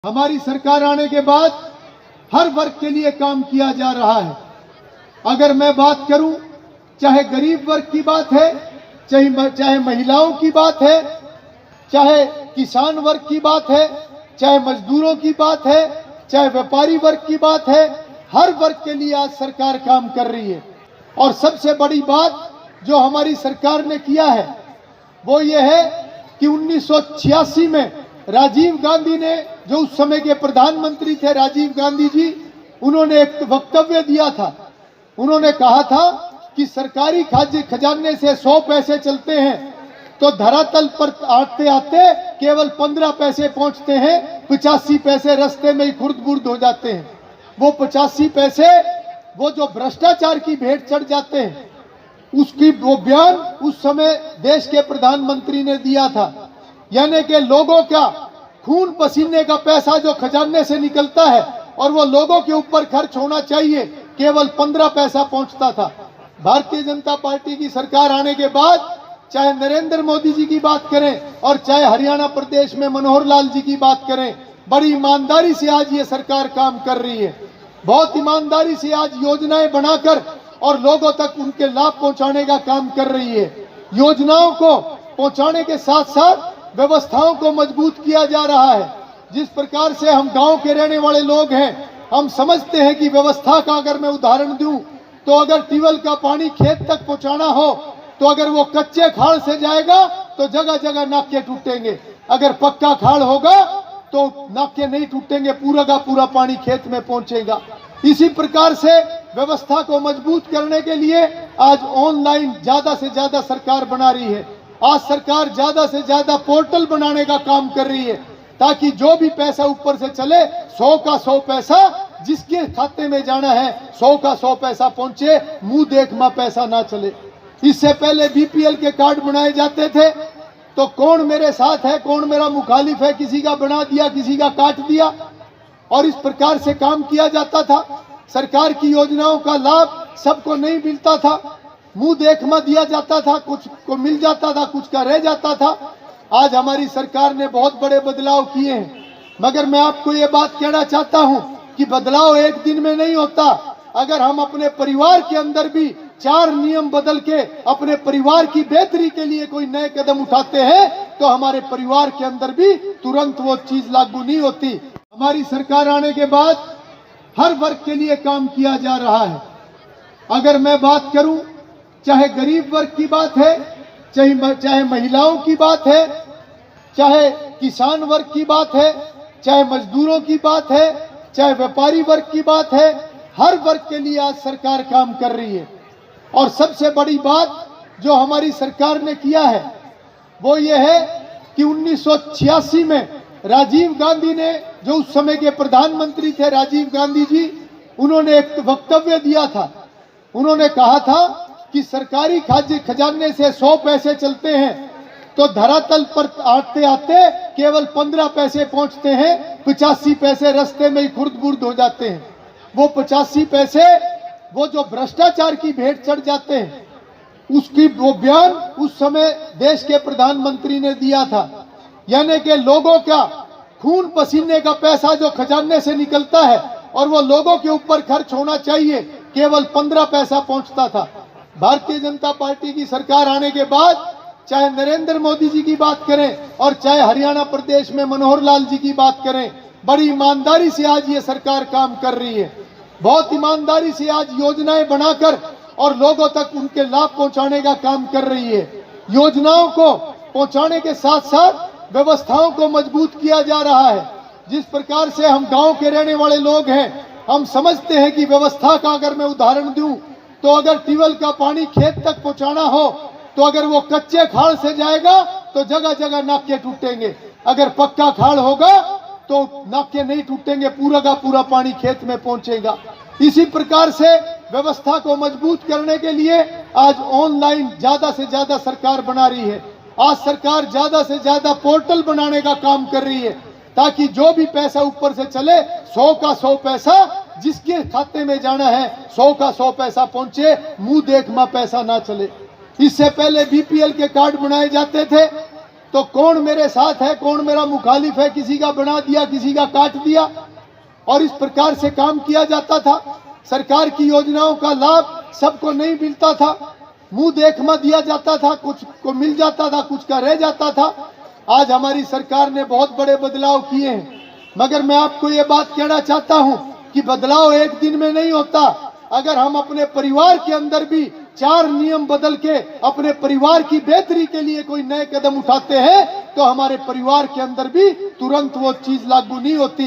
हमारी सरकार आने के बाद हर वर्ग के लिए काम किया जा रहा है। अगर मैं बात करूं, चाहे गरीब वर्ग की बात है, चाहे महिलाओं की बात है, चाहे किसान वर्ग की बात है, चाहे मजदूरों की बात है, चाहे व्यापारी वर्ग की बात है, हर वर्ग के लिए आज सरकार काम कर रही है। और सबसे बड़ी बात जो हमारी सरकार ने किया है वो ये है कि 1986 में राजीव गांधी ने, जो उस समय के प्रधानमंत्री थे राजीव गांधी जी, उन्होंने एक वक्तव्य दिया था। उन्होंने कहा था कि सरकारी खजाने से 100 पैसे चलते हैं तो धरातल पर आते आते केवल 15 पैसे पहुंचते हैं, 85 पैसे रास्ते में ही खुर्द-बुर्द हो जाते हैं। वो 85 पैसे वो जो भ्रष्टाचार की भेंट चढ़ जाते हैं, उसकी वो बयान उस समय देश के प्रधानमंत्री ने दिया था। यानी कि लोगों का खून पसीने का पैसा जो खजाने से निकलता है और वो लोगों के ऊपर खर्च होना चाहिए, केवल 15 पैसा पहुंचता था। भारतीय जनता पार्टी की सरकार आने के बाद चाहे नरेंद्र मोदी जी की बात करें और चाहे हरियाणा प्रदेश में मनोहर लाल जी की बात करें, बड़ी ईमानदारी से आज ये सरकार काम कर रही है। बहुत ईमानदारी से आज योजनाएं बनाकर और लोगों तक उनके लाभ पहुंचाने का काम कर रही है। योजनाओं को पहुंचाने के साथ साथ व्यवस्थाओं को मजबूत किया जा रहा है। जिस प्रकार से हम गांव के रहने वाले लोग हैं, हम समझते हैं कि व्यवस्था का अगर मैं उदाहरण दूं तो अगर ट्यूबवेल का पानी खेत तक पहुंचाना हो तो अगर वो कच्चे खाल से जाएगा तो जगह जगह नाके टूटेंगे, अगर पक्का खाल होगा तो नाके नहीं टूटेंगे, पूरा का पूरा पानी खेत में पहुंचेगा। इसी प्रकार से व्यवस्था को मजबूत करने के लिए आज ऑनलाइन ज्यादा से ज्यादा सरकार बना रही है। आज सरकार ज्यादा से ज्यादा पोर्टल बनाने का काम कर रही है ताकि जो भी पैसा ऊपर से चले 100 का 100 पैसा जिसके खाते में जाना है 100 का 100 पैसा पहुंचे, मुंह देखमा पैसा ना चले। इससे पहले बीपीएल के कार्ड बनाए जाते थे तो कौन मेरे साथ है, कौन मेरा मुखालिफ है, किसी का बना दिया, किसी का काट दिया, और इस प्रकार से काम किया जाता था। सरकार की योजनाओं का लाभ सबको नहीं मिलता था, मुंह देखमा दिया जाता था, कुछ को मिल जाता था, कुछ का रह जाता था। आज हमारी सरकार ने बहुत बड़े बदलाव किए हैं, मगर मैं आपको ये बात कहना चाहता हूं कि बदलाव एक दिन में नहीं होता। अगर हम अपने परिवार के अंदर भी 4 नियम बदल के अपने परिवार की बेहतरी के लिए कोई नए कदम उठाते हैं तो हमारे परिवार के अंदर भी तुरंत वो चीज लागू नहीं होती। हमारी सरकार आने के बाद हर वर्ग के लिए काम किया जा रहा है। अगर मैं बात करूं, चाहे गरीब वर्ग की बात है, चाहे महिलाओं की बात है, चाहे किसान वर्ग की बात है, चाहे मजदूरों की बात है, चाहे व्यापारी वर्ग की बात है, हर वर्ग के लिए आज सरकार काम कर रही है। और सबसे बड़ी बात जो हमारी सरकार ने किया है वो ये है कि 1986 में राजीव गांधी ने, जो उस समय के प्रधानमंत्री थे राजीव गांधी जी, उन्होंने एक वक्तव्य दिया था। उन्होंने कहा था कि सरकारी खजाने से 100 पैसे चलते हैं तो धरातल पर आते आते केवल 15 पैसे पहुंचते हैं, 85 पैसे रास्ते में ही खुर्द-बुर्द हो जाते हैं। वो 85 पैसे वो जो भ्रष्टाचार की भेंट चढ़ जाते हैं, उसकी वो बयान उस समय देश के प्रधानमंत्री ने दिया था। यानी कि लोगों का खून पसीने का पैसा जो खजाने से निकलता है और वो लोगों के ऊपर खर्च होना चाहिए, केवल 15 पैसा पहुंचता था। भारतीय जनता पार्टी की सरकार आने के बाद चाहे नरेंद्र मोदी जी की बात करें और चाहे हरियाणा प्रदेश में मनोहर लाल जी की बात करें, बड़ी ईमानदारी से आज ये सरकार काम कर रही है। बहुत ईमानदारी से आज योजनाएं बनाकर और लोगों तक उनके लाभ पहुंचाने का काम कर रही है। योजनाओं को पहुंचाने के साथ साथ व्यवस्थाओं को मजबूत किया जा रहा है। जिस प्रकार से हम गांव के रहने वाले लोग हैं, हम समझते हैं कि व्यवस्था का अगर मैं उदाहरण दूं तो अगर ट्यूबवेल का पानी खेत तक पहुंचाना हो तो अगर वो कच्चे खाल से जाएगा तो जगह जगह नाके टूटेंगे, अगर पक्का खाल होगा तो नाके नहीं टूटेंगे, पूरा का पूरा पानी खेत में पहुंचेगा। इसी प्रकार से व्यवस्था को मजबूत करने के लिए आज ऑनलाइन ज्यादा से ज्यादा सरकार बना रही है। आज सरकार ज्यादा से ज्यादा पोर्टल बनाने का काम कर रही है ताकि जो भी पैसा ऊपर से चले 100 का 100 पैसा जिसके खाते में जाना है 100 का 100 पैसा पहुंचे, मुंह देखमा पैसा ना चले। इससे पहले बीपीएल के कार्ड बनाए जाते थे तो कौन मेरे साथ है, कौन मेरा मुखालिफ है, किसी का बना दिया, किसी का काट दिया, और इस प्रकार से काम किया जाता था। सरकार की योजनाओं का लाभ सबको नहीं मिलता था, मुंह देखमा दिया जाता था, कुछ को मिल जाता था, कुछ का रह जाता था। आज हमारी सरकार ने बहुत बड़े बदलाव किए हैं, मगर मैं आपको ये बात कहना चाहता हूं कि बदलाव एक दिन में नहीं होता। अगर हम अपने परिवार के अंदर भी 4 नियम बदल के अपने परिवार की बेहतरी के लिए कोई नए कदम उठाते हैं तो हमारे परिवार के अंदर भी तुरंत वो चीज लागू नहीं होती।